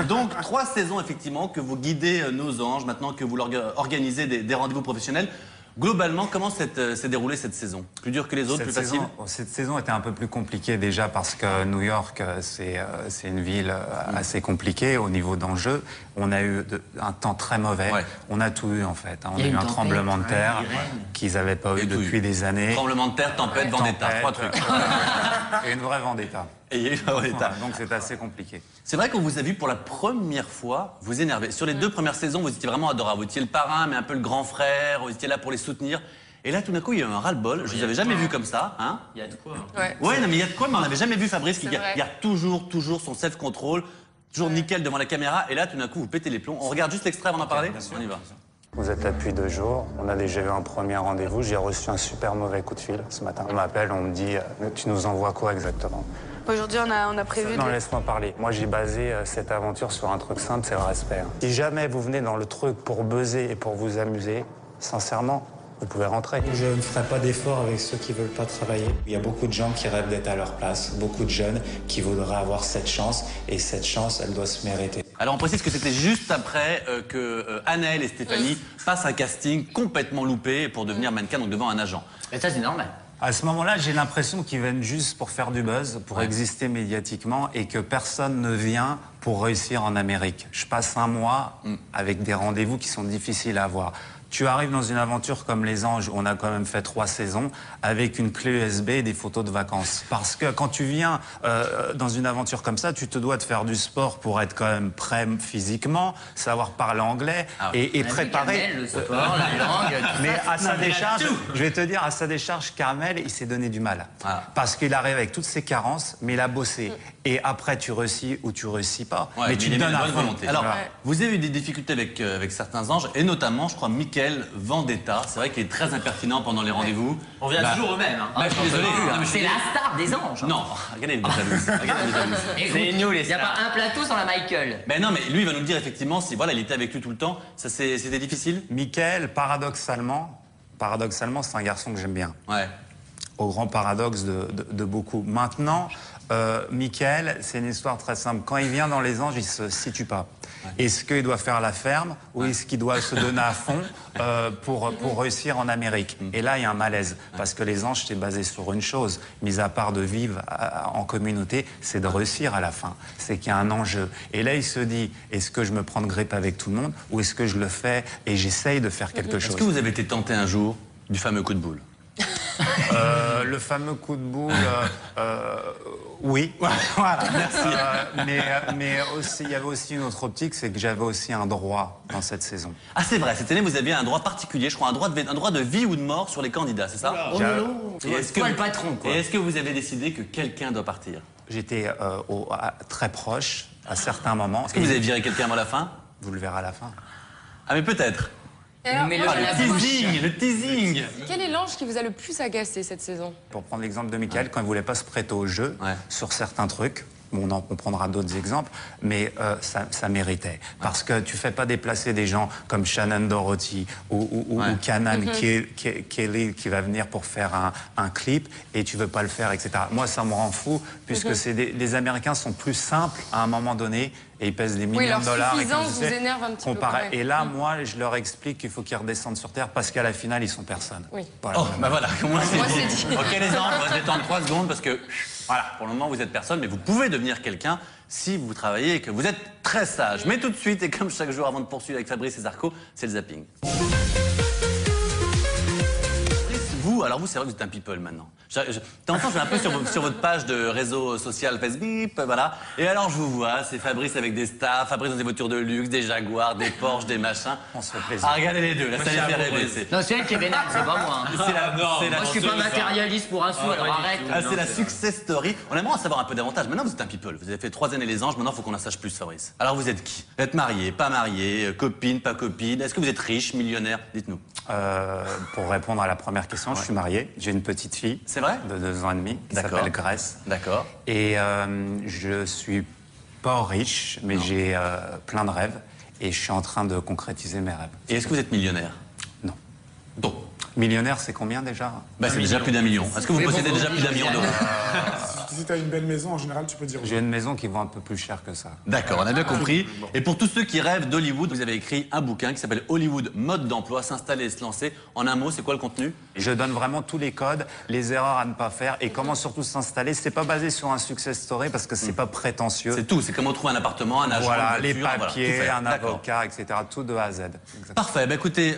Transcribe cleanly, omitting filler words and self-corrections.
Donc, 3 saisons, effectivement, que vous guidez nos anges, maintenant que vous organisez des rendez-vous professionnels. Globalement, comment s'est déroulée cette saison? Plus dur que les autres, plus facile? Cette saison était un peu plus compliquée déjà parce que New York, c'est une ville assez compliquée au niveau d'enjeux. On a eu un temps très mauvais. Ouais. On a tout eu en fait. On a eu un tremblement de terre qu'ils n'avaient pas eu depuis des années. Tremblement de terre, tempête, vendetta, 3 trucs. Et une vraie vendetta. Et il y a eu la vendetta. Donc c'est assez compliqué. C'est vrai qu'on vous a vu pour la première fois vous énerver. Sur les 2 premières saisons, vous étiez vraiment adorable. Vous étiez le parrain, mais un peu le grand frère. Vous étiez là pour les soutenir. Et là, tout d'un coup, il y a eu un ras-le-bol. Je vous avais jamais vu comme ça. Hein, il y a de quoi. Ouais, non, mais il y a de quoi, mais on n'avait jamais vu Fabrice qui garde toujours son self-control, toujours nickel devant la caméra. Et là, tout d'un coup, vous pétez les plombs. On regarde juste l'extrait avant d'en parler. On y va. Vous êtes là depuis 2 jours. On a déjà eu un premier rendez-vous. J'ai reçu un super mauvais coup de fil ce matin. On m'appelle, on me dit tu nous envoies quoi exactement? Aujourd'hui, on a prévu... Non, laisse-moi parler. Moi, j'ai basé cette aventure sur un truc simple, c'est le respect. Si jamais vous venez dans le truc pour buzzer et pour vous amuser, sincèrement, vous pouvez rentrer. Je ne ferai pas d'efforts avec ceux qui ne veulent pas travailler. Il y a beaucoup de gens qui rêvent d'être à leur place, beaucoup de jeunes qui voudraient avoir cette chance, et cette chance, elle doit se mériter. Alors on précise que c'était juste après que Anaëlle et Stéphanie passent un casting complètement loupé pour devenir mannequin, donc devant un agent. Et ça, c'est normal. À ce moment-là, j'ai l'impression qu'ils viennent juste pour faire du buzz, pour exister médiatiquement, et que personne ne vient pour réussir en Amérique. Je passe un mois avec des rendez-vous qui sont difficiles à avoir. Tu arrives dans une aventure comme Les Anges, où on a quand même fait 3 saisons, avec une clé USB et des photos de vacances. Parce que quand tu viens dans une aventure comme ça, tu te dois de faire du sport pour être quand même prêt physiquement, savoir parler anglais et préparer... Le sport, la langue... Mais à sa décharge, je vais te dire, à sa décharge, Carmel, il s'est donné du mal. Parce qu'il arrive avec toutes ses carences, mais il a bossé. Et après, tu réussis ou tu réussis pas. Mais tu te donnes à fond. Alors, vous avez eu des difficultés avec certains anges, et notamment, je crois, Mickaël Vendetta. C'est vrai qu'il est très impertinent pendant les rendez-vous. On vient toujours au même. Je suis désolé. C'est la star des anges. Non, regardez les jaloux. C'est nous les stars. Il n'y a pas un plateau sans la Michael. Ben non, mais lui, il va nous le dire effectivement, si voilà, il était avec lui tout le temps, ça c'était difficile. Mickaël, paradoxalement, c'est un garçon que j'aime bien. Ouais. Au grand paradoxe de beaucoup. Maintenant, Mickaël, c'est une histoire très simple. Quand il vient dans Les Anges, il se situe pas. Est-ce qu'il doit faire la ferme ou est-ce qu'il doit se donner à fond pour réussir en Amérique? Et là, il y a un malaise. Parce que Les Anges, c'est basé sur une chose, mis à part de vivre en communauté, c'est de réussir à la fin. C'est qu'il y a un enjeu. Et là, il se dit, est-ce que je me prends de grippe avec tout le monde ou est-ce que je le fais et j'essaye de faire quelque chose? Est-ce que vous avez été tenté un jour du fameux coup de boule? Le fameux coup de boule, oui. Voilà, merci. Mais aussi, il y avait aussi une autre optique, c'est que j'avais aussi un droit dans cette saison. Ah, c'est vrai, cette année, vous aviez un droit particulier, je crois, un droit de vie ou de mort sur les candidats, c'est ça? Oh non. Toi, le patron, quoi. Et est-ce que vous avez décidé que quelqu'un doit partir? J'étais très proche à certains moments. Est-ce que vous avez viré quelqu'un avant la fin? Vous le verrez à la fin. Ah, mais peut-être. Alors, le teasing. Quel est l'ange qui vous a le plus agacé cette saison? Pour prendre l'exemple de Mickaël, quand il ne voulait pas se prêter au jeu sur certains trucs, on prendra d'autres exemples, mais ça méritait. Parce que tu ne fais pas déplacer des gens comme Shannon Doherty ou Kanan Kelly qui va venir pour faire un clip et tu ne veux pas le faire, etc. Moi, ça me rend fou, puisque les Américains sont plus simples à un moment donné et ils pèsent des millions de dollars. Oui, leur suffisance vous énerve un petit peu. Et là, moi, je leur explique qu'il faut qu'ils redescendent sur Terre parce qu'à la finale, ils sont personne. Oui. Voilà. Oh, bah voilà, moi c'est dit. Ok, les anges, on va se détendre 3 secondes parce que, voilà, pour le moment, vous êtes personne, mais vous pouvez devenir quelqu'un si vous travaillez et que vous êtes très sage. Mais tout de suite, et comme chaque jour avant de poursuivre avec Fabrice et Zarco, c'est le zapping. Alors vous, c'est vrai que vous êtes un people maintenant. De temps en temps, je vais un peu sur votre page de réseau social Facebook, voilà. Et alors, je vous vois, c'est Fabrice avec des stars, Fabrice dans des voitures de luxe, des Jaguars, des Porsche, des machins. On se fait plaisir. Ah, regardez les deux, là, ça les fait rêver. Non, c'est elle qui est vénale, c'est pas moi. Moi, je suis pas matérialiste pour un sou, alors arrête. Ah, c'est la success story. On aimerait en savoir un peu davantage. Maintenant, vous êtes un people. Vous avez fait 3 années les anges, maintenant, il faut qu'on en sache plus, Fabrice. Alors, vous êtes qui? Vous êtes marié, pas marié, copine, pas copine? Est-ce que vous êtes riche, millionnaire? Dites-nous. Pour répondre à la première question, je suis marié. J'ai une petite fille. C'est vrai? De 2 ans et demi, qui s'appelle Grèce. D'accord. Et je suis pas riche, mais j'ai plein de rêves. Et je suis en train de concrétiser mes rêves. Et est-ce que vous êtes millionnaire? Non. Donc, Millionnaire, c'est combien déjà? Bah, c'est déjà plus d'1 million. Est-ce que vous possédez déjà plus d'1 million d'euros? Si tu as une belle maison, en général, tu peux dire. J'ai une maison qui vaut un peu plus cher que ça. D'accord, on a bien compris. Et pour tous ceux qui rêvent d'Hollywood, vous avez écrit un bouquin qui s'appelle Hollywood Mode d'emploi, s'installer et se lancer. En un mot, c'est quoi le contenu? Je donne vraiment tous les codes, les erreurs à ne pas faire et comment surtout s'installer. C'est pas basé sur un success story parce que c'est pas prétentieux. C'est tout, c'est comment trouver un appartement, un agent, Voilà, une les voiture, papiers, voilà, tout faire. un D'accord. avocat, etc. Tout de A à Z. Exactement. Parfait, bah écoutez...